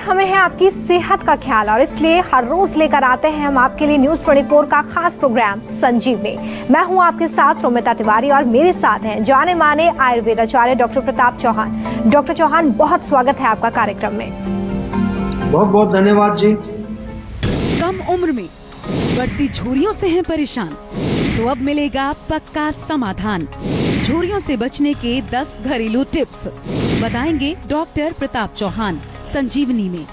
हमें है आपकी सेहत का ख्याल और इसलिए हर रोज लेकर आते हैं हम आपके लिए न्यूज 24 का खास प्रोग्राम संजीवनी। मैं हूं आपके साथ रोमिता तिवारी और मेरे साथ हैं जाने माने आयुर्वेद आचार्य डॉक्टर प्रताप चौहान। डॉक्टर चौहान, बहुत स्वागत है आपका कार्यक्रम में। बहुत बहुत धन्यवाद जी। कम उम्र में बढ़ती झुर्रियों से हैं परेशान, तो अब मिलेगा पक्का समाधान। झुर्रियों से बचने के 10 घरेलू टिप्स बताएंगे डॉक्टर प्रताप चौहान संजीवनी में।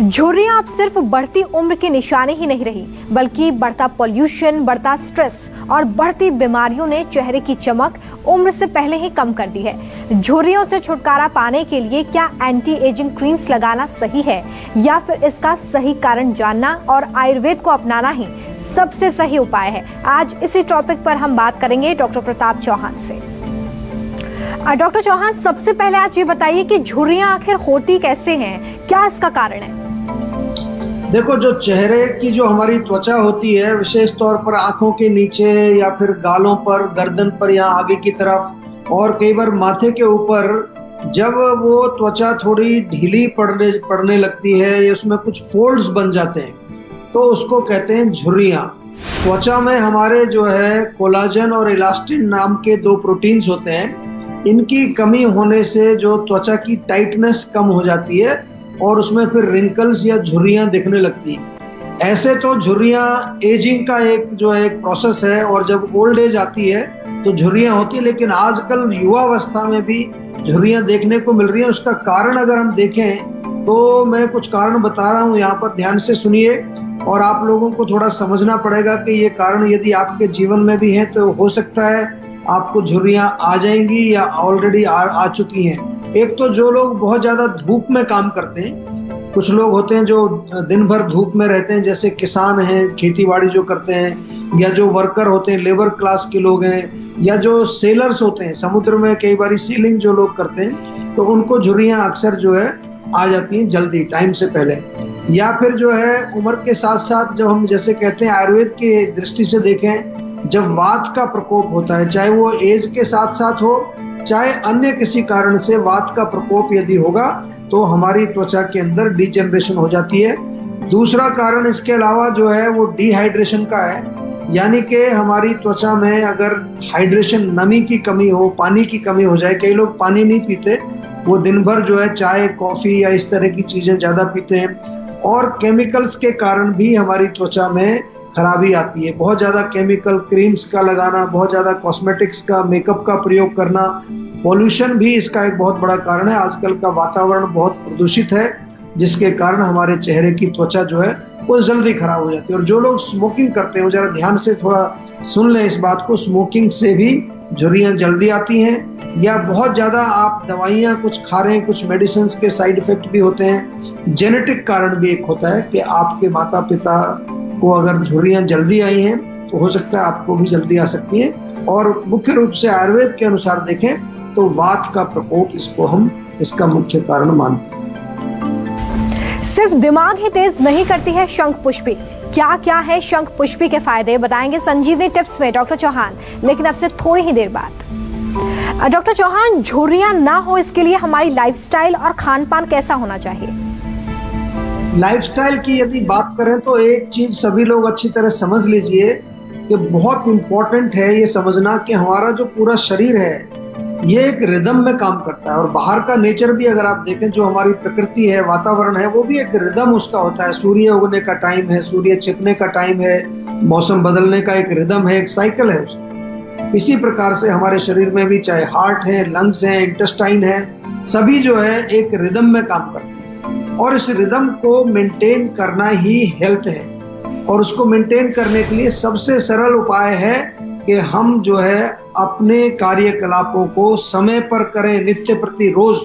झुर्रियां अब सिर्फ बढ़ती उम्र की निशानी ही नहीं रही, बल्कि बढ़ता पॉल्यूशन, बढ़ता स्ट्रेस और बढ़ती बीमारियों ने चेहरे की चमक उम्र से पहले ही कम कर दी है। झुर्रियों से छुटकारा पाने के लिए क्या एंटी एजिंग क्रीम्स लगाना सही है या फिर इसका सही कारण जानना और आयुर्वेद को अपनाना ही सबसे सही उपाय है? आज इसी टॉपिक पर हम बात करेंगे डॉक्टर प्रताप चौहान से। डॉक्टर चौहान, सबसे पहले आज ये बताइए कि झुर्रियां आखिर होती कैसे हैं, क्या इसका कारण है? देखो, जो चेहरे की जो हमारी त्वचा होती है, विशेष तौर पर आंखों के नीचे या फिर गालों पर, गर्दन पर या आगे की तरफ और कई बार माथे के ऊपर, जब वो त्वचा थोड़ी ढीली पड़ने लगती है या उसमें कुछ फोल्ड्स बन जाते हैं तो उसको कहते हैं झुर्रियां। त्वचा में हमारे जो है कोलाजन और इलास्टिन नाम के 2 प्रोटीन्स होते हैं। इनकी कमी होने से जो त्वचा की टाइटनेस कम हो जाती है और उसमें फिर रिंकल्स या झुर्रियां दिखने लगती हैं। ऐसे तो झुर्रियां एजिंग का एक प्रोसेस है और जब ओल्ड एज आती है तो झुर्रियां होती है, लेकिन आजकल युवावस्था में भी झुर्रियां देखने को मिल रही है। उसका कारण अगर हम देखें तो मैं कुछ कारण बता रहा हूँ, यहाँ पर ध्यान से सुनिए और आप लोगों को थोड़ा समझना पड़ेगा कि ये कारण यदि आपके जीवन में भी है तो हो सकता है आपको झुर्रियां आ जाएंगी या ऑलरेडी आ चुकी हैं। एक तो जो लोग बहुत ज़्यादा धूप में काम करते हैं, कुछ लोग होते हैं जो दिन भर धूप में रहते हैं, जैसे किसान हैं, खेती बाड़ी जो करते हैं, या जो वर्कर होते हैं, लेबर क्लास के लोग हैं, या जो सेलर्स होते हैं, समुद्र में कई बार सीलिंग जो लोग करते हैं, तो उनको झुर्रियां अक्सर जो है आ जाती हैं जल्दी, टाइम से पहले। या फिर जो है उम्र के साथ साथ जब हम जैसे कहते हैं आयुर्वेद की दृष्टि से देखें, जब वात का प्रकोप होता है, चाहे वो एज के साथ साथ हो चाहे अन्य किसी कारण से वात का प्रकोप यदि होगा तो हमारी त्वचा के अंदर डिजेनरेशन हो जाती है। दूसरा कारण इसके अलावा जो है वो डिहाइड्रेशन का है, यानी कि हमारी त्वचा में अगर हाइड्रेशन, नमी की कमी हो, पानी की कमी हो जाए। कई लोग पानी नहीं पीते, वो दिन भर जो है चाय, कॉफी या इस तरह की चीजें ज्यादा पीते हैं। और केमिकल्स के कारण भी हमारी त्वचा में खराबी आती है। बहुत ज़्यादा केमिकल क्रीम्स का लगाना, बहुत ज़्यादा कॉस्मेटिक्स का, मेकअप का प्रयोग करना, पॉल्यूशन भी इसका एक बहुत बड़ा कारण है। आजकल का वातावरण बहुत प्रदूषित है जिसके कारण हमारे चेहरे की त्वचा जो है वो जल्दी खराब हो जाती है। और जो लोग स्मोकिंग करते हैं वो ज़रा ध्यान से थोड़ा सुन लें इस बात को, स्मोकिंग से भी झुर्रियाँ जल्दी आती हैं। या बहुत ज़्यादा आप दवाइयाँ कुछ खा रहे हैं, कुछ मेडिसिन के साइड इफेक्ट भी होते हैं। जेनेटिक कारण भी एक होता है कि आपके माता पिता को अगर झुर्रियाँ जल्दी आई हैं तो हो सकता है आपको भी जल्दी आ सकती हैं। और मुख्य रूप से आयुर्वेद के अनुसार देखें तो वात का प्रकोप इसको हम इसका मुख्य कारण मानते हैं। सिर्फ दिमाग ही तेज नहीं करती है शंख पुष्पी। क्या क्या है शंख पुष्पी के फायदे, बताएंगे संजीवनी टिप्स में डॉक्टर चौहान, लेकिन अब से थोड़ी ही देर बाद। डॉक्टर चौहान, झुर्रियां ना हो इसके लिए हमारी लाइफस्टाइल और खान पान कैसा होना चाहिए? लाइफस्टाइल की यदि बात करें तो एक चीज सभी लोग अच्छी तरह समझ लीजिए कि बहुत इंपॉर्टेंट है ये समझना कि हमारा जो पूरा शरीर है ये एक रिदम में काम करता है। और बाहर का नेचर भी अगर आप देखें, जो हमारी प्रकृति है, वातावरण है, वो भी एक रिदम उसका होता है। सूर्य उगने का टाइम है, सूर्य छिपने का टाइम है, मौसम बदलने का एक रिदम है, एक साइकिल है उसका। इसी प्रकार से हमारे शरीर में भी, चाहे हार्ट है, लंग्स है, इंटेस्टाइन है, सभी जो है एक रिदम में काम करते हैं। और इस रिदम को मेंटेन करना ही हेल्थ है। और उसको मेंटेन करने के लिए सबसे सरल उपाय है कि हम जो है अपने कार्यकलापों को समय पर करें, नित्य प्रति रोज।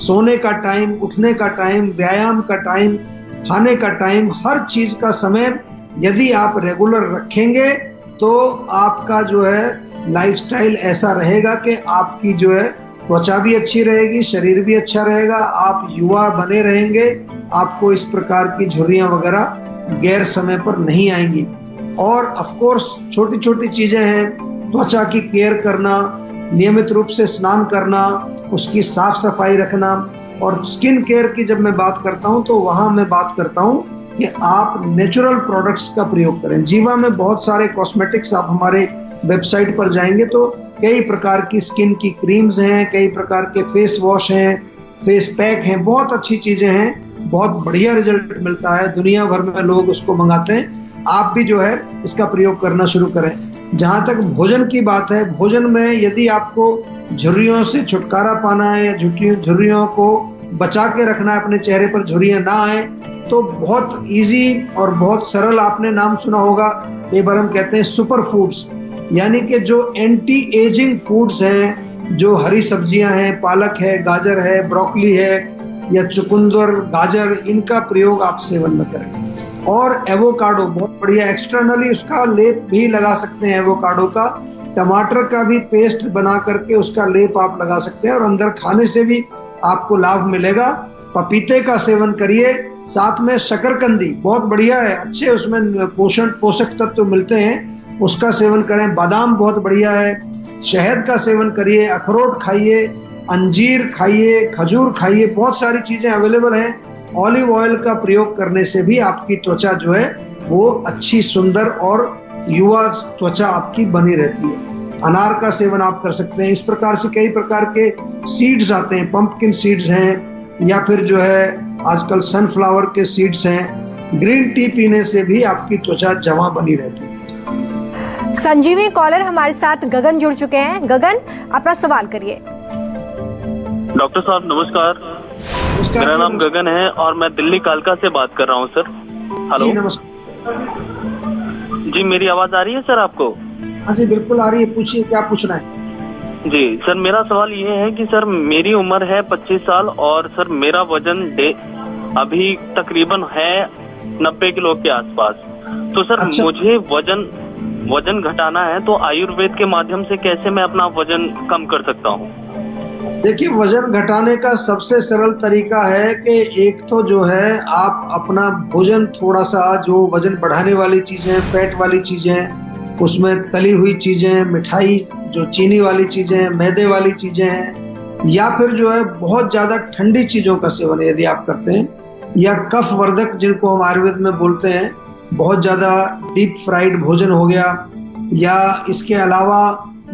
सोने का टाइम, उठने का टाइम, व्यायाम का टाइम, खाने का टाइम, हर चीज का समय यदि आप रेगुलर रखेंगे तो आपका जो है लाइफस्टाइल ऐसा रहेगा कि आपकी जो है त्वचा भी अच्छी रहेगी, शरीर भी अच्छा रहेगा, आप युवा बने रहेंगे, आपको इस प्रकार की झुर्रियां वगैरह गैर समय पर नहीं आएंगी। और ऑफ कोर्स छोटी छोटी चीजें हैं, त्वचा की केयर करना, नियमित रूप से स्नान करना, उसकी साफ सफाई रखना, और स्किन केयर की जब मैं बात करता हूं तो वहां मैं बात करता हूं कि आप नेचुरल प्रोडक्ट्स का प्रयोग करें। जीवा में बहुत सारे कॉस्मेटिक्स, आप हमारे वेबसाइट पर जाएंगे तो कई प्रकार की स्किन की क्रीम्स हैं, कई प्रकार के फेस वॉश हैं, फेस पैक हैं, बहुत अच्छी चीजें हैं, बहुत बढ़िया रिजल्ट मिलता है, दुनिया भर में लोग उसको मंगाते हैं। आप भी जो है इसका प्रयोग करना शुरू करें। जहां तक भोजन की बात है, भोजन में यदि आपको झुर्रियों से छुटकारा पाना है या झुर्रियों को बचा के रखना है, अपने चेहरे पर झुर्रियां ना आए, तो बहुत इजी और बहुत सरल, आपने नाम सुना होगा, एक बार हम कहते हैं सुपर फूड्स, यानी कि जो एंटी एजिंग फूड्स हैं, जो हरी सब्जियां हैं, पालक है, गाजर है, ब्रोकली है या चुकंदर, गाजर, इनका प्रयोग आप सेवन में करें। और एवोकाडो बहुत बढ़िया, एक्सटर्नली उसका लेप भी लगा सकते हैं एवोकाडो का। टमाटर का भी पेस्ट बना करके उसका लेप आप लगा सकते हैं और अंदर खाने से भी आपको लाभ मिलेगा। पपीते का सेवन करिए, साथ में शकरकंदी बहुत बढ़िया है, अच्छे उसमें पोषक तत्व मिलते हैं, उसका सेवन करें। बादाम बहुत बढ़िया है, शहद का सेवन करिए, अखरोट खाइए, अंजीर खाइए, खजूर खाइए, बहुत सारी चीजें अवेलेबल हैं। ऑलिव ऑयल का प्रयोग करने से भी आपकी त्वचा जो है वो अच्छी, सुंदर और युवा त्वचा आपकी बनी रहती है। अनार का सेवन आप कर सकते हैं। इस प्रकार से कई प्रकार के सीड्स आते हैं, पंपकिन सीड्स हैं या फिर जो है आजकल सनफ्लावर के सीड्स हैं। ग्रीन टी पीने से भी आपकी त्वचा जवां बनी रहती है। संजीवनी कॉलर हमारे साथ गगन जुड़ चुके हैं। गगन, अपना सवाल करिए। डॉक्टर साहब नमस्कार। मेरा नाम गगन है और मैं दिल्ली कालका से बात कर रहा हूँ सर। हेलो। नमस्कार जी, मेरी आवाज आ रही है सर आपको? हाँ जी, बिल्कुल आ रही है, पूछिए क्या पूछना है। जी सर, मेरा सवाल ये है कि सर मेरी उम्र है 25 साल और सर मेरा वजन अभी तकरीबन है 90 किलो के आसपास। तो सर अच्छा। मुझे वजन घटाना है, तो आयुर्वेद के माध्यम से कैसे मैं अपना वजन कम कर सकता हूँ? देखिए, वजन घटाने का सबसे सरल तरीका है कि एक तो जो है आप अपना भोजन थोड़ा सा, जो वजन बढ़ाने वाली चीजें, फैट वाली चीजें, उसमें तली हुई चीजें, मिठाई, जो चीनी वाली चीजें, मैदे वाली चीजें हैं, या फिर जो है बहुत ज्यादा ठंडी चीजों का सेवन यदि आप करते हैं, या कफ वर्धक जिनको हम आयुर्वेद में बोलते हैं, बहुत ज्यादा डीप फ्राइड भोजन हो गया, या इसके अलावा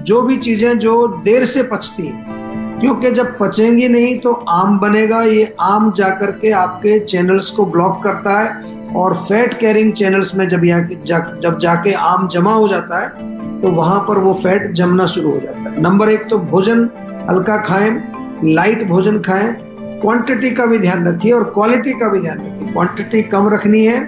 जो भी चीजें जो देर से पचती हैं, क्योंकि जब पचेंगी नहीं तो आम बनेगा, ये आम जाकर के आपके चैनल्स को ब्लॉक करता है और फैट कैरिंग चैनल्स में जब जाके आम जमा हो जाता है तो वहां पर वो फैट जमना शुरू हो जाता है। नंबर 1 तो भोजन हल्का खाएं, लाइट भोजन खाएं, क्वांटिटी का भी ध्यान रखिए और क्वालिटी का भी ध्यान रखिए। क्वांटिटी कम रखनी है,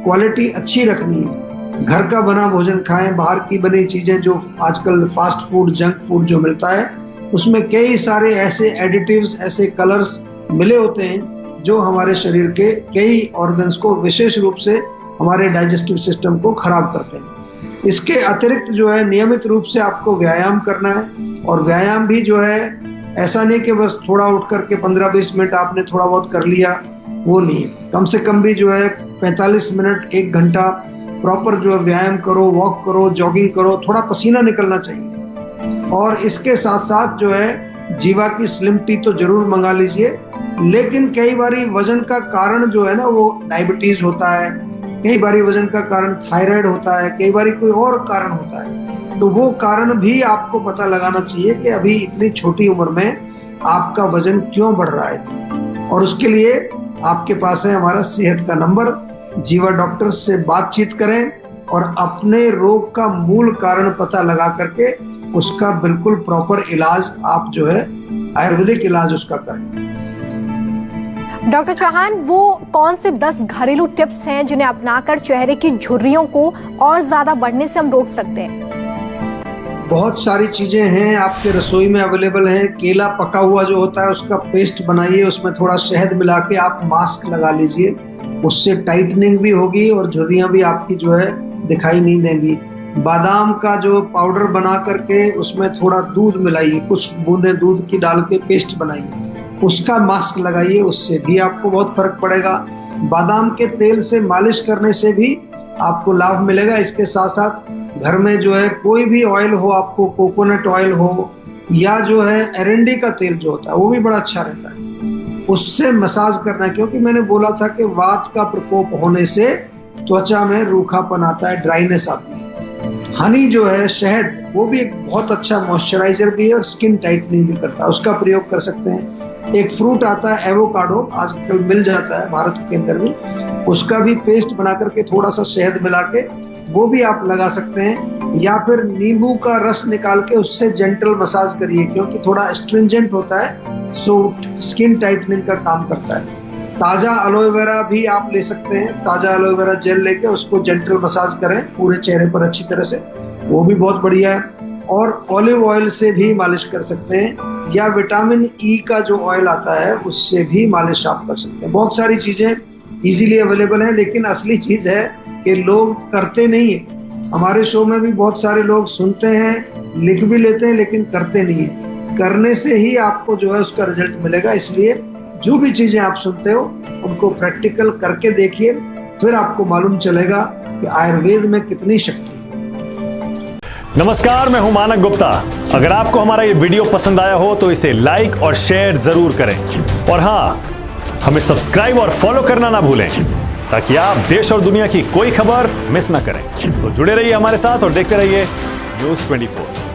क्वालिटी अच्छी रखनी है। घर का बना भोजन खाएं, बाहर की बनी चीजें, जो आजकल फास्ट फूड, जंक फूड जो मिलता है, उसमें कई सारे ऐसे एडिटिव्स, ऐसे कलर्स मिले होते हैं जो हमारे शरीर के कई ऑर्गन्स को, विशेष रूप से हमारे डाइजेस्टिव सिस्टम को खराब करते हैं। इसके अतिरिक्त जो है नियमित रूप से आपको व्यायाम करना है, और व्यायाम भी जो है ऐसा नहीं कि बस थोड़ा उठ करके 15-20 मिनट आपने थोड़ा बहुत कर लिया, वो नहीं है। कम से कम भी जो है 45 मिनट, 1 घंटा प्रॉपर जो है व्यायाम करो, वॉक करो, जॉगिंग करो, थोड़ा पसीना निकलना चाहिए। और इसके साथ साथ जो है जीवा की स्लिम टी तो जरूर मंगा लीजिए। लेकिन कई बारी वजन का कारण जो है ना वो डायबिटीज होता है, कई बारी वजन का कारण थायराइड होता है, कई बारी कोई और कारण होता है, तो वो कारण भी आपको पता लगाना चाहिए कि अभी इतनी छोटी उम्र में आपका वजन क्यों बढ़ रहा है। और उसके लिए आपके पास है हमारा सेहत का नंबर, जीवा डॉक्टर से बातचीत करें और अपने रोग का मूल कारण पता लगा करके उसका बिल्कुल प्रॉपर इलाज आप जो है आयुर्वेदिक इलाज उसका करें। डॉक्टर चौहान, वो कौन से 10 घरेलू टिप्स हैं जिन्हें अपनाकर चेहरे की झुर्रियों को और ज्यादा बढ़ने से हम रोक सकते हैं? बहुत सारी चीजें हैं, आपके रसोई में अवेलेबल है। केला पका हुआ जो होता है उसका पेस्ट बनाइए, उसमें थोड़ा शहद मिला के आप मास्क लगा लीजिए, उससे टाइटनिंग भी होगी और झुर्रियां भी आपकी जो है दिखाई नहीं देंगी। बादाम का जो पाउडर बना करके उसमें थोड़ा दूध मिलाइए, कुछ बूंदे दूध की डाल के पेस्ट बनाइए, उसका मास्क लगाइए, उससे भी आपको बहुत फर्क पड़ेगा। बादाम के तेल से मालिश करने से भी आपको लाभ मिलेगा। इसके साथ साथ घर में जो है कोई भी ऑयल हो, आपको कोकोनट ऑयल हो या जो है एरंडी का तेल जो होता है वो भी बड़ा अच्छा रहता है। उससे मसाज करना है, क्योंकि मैंने बोला था कि वात का प्रकोप होने से त्वचा में रूखापन आता है, ड्राइनेस आती है। हनी जो है, शहद, वो भी एक बहुत अच्छा मॉइस्चराइजर भी है और स्किन टाइटनिंग भी करता है, उसका प्रयोग कर सकते हैं। एक फ्रूट आता है एवोकाडो, आजकल मिल जाता है भारत के अंदर भी, उसका भी पेस्ट बना करके थोड़ा सा शहद मिला के वो भी आप लगा सकते हैं। या फिर नींबू का रस निकाल के उससे जेंटल मसाज करिए, क्योंकि थोड़ा एस्ट्रिंजेंट होता है, सो स्किन टाइटनिंग का काम करता है। ताज़ा एलोवेरा भी आप ले सकते हैं, ताज़ा एलोवेरा जेल लेके उसको जेंटल मसाज करें पूरे चेहरे पर अच्छी तरह से, वो भी बहुत बढ़िया है। और ऑलिव ऑयल से भी मालिश कर सकते हैं, या विटामिन ई का जो ऑयल आता है उससे भी मालिश आप कर सकते हैं। बहुत सारी चीज़ें इजीली अवेलेबल हैं, लेकिन असली चीज़ है कि लोग करते नहीं है। हमारे शो में भी बहुत सारे लोग सुनते हैं, लिख भी लेते हैं, लेकिन करते नहीं है। करने से ही आपको जो है उसका रिजल्ट मिलेगा। इसलिए जो भी चीजें आप सुनते हो उनको प्रैक्टिकल करके देखिए, फिर आपको मालूम चलेगा कि आयुर्वेद में कितनी शक्ति है। नमस्कार, मैं हूं मानक गुप्ता। अगर आपको हमारा ये वीडियो पसंद आया हो तो इसे लाइक और शेयर जरूर करें, और हाँ, हमें सब्सक्राइब और फॉलो करना ना भूलें, ताकि आप देश और दुनिया की कोई खबर मिस ना करें। तो जुड़े रहिए हमारे साथ और देखते रहिए News 24।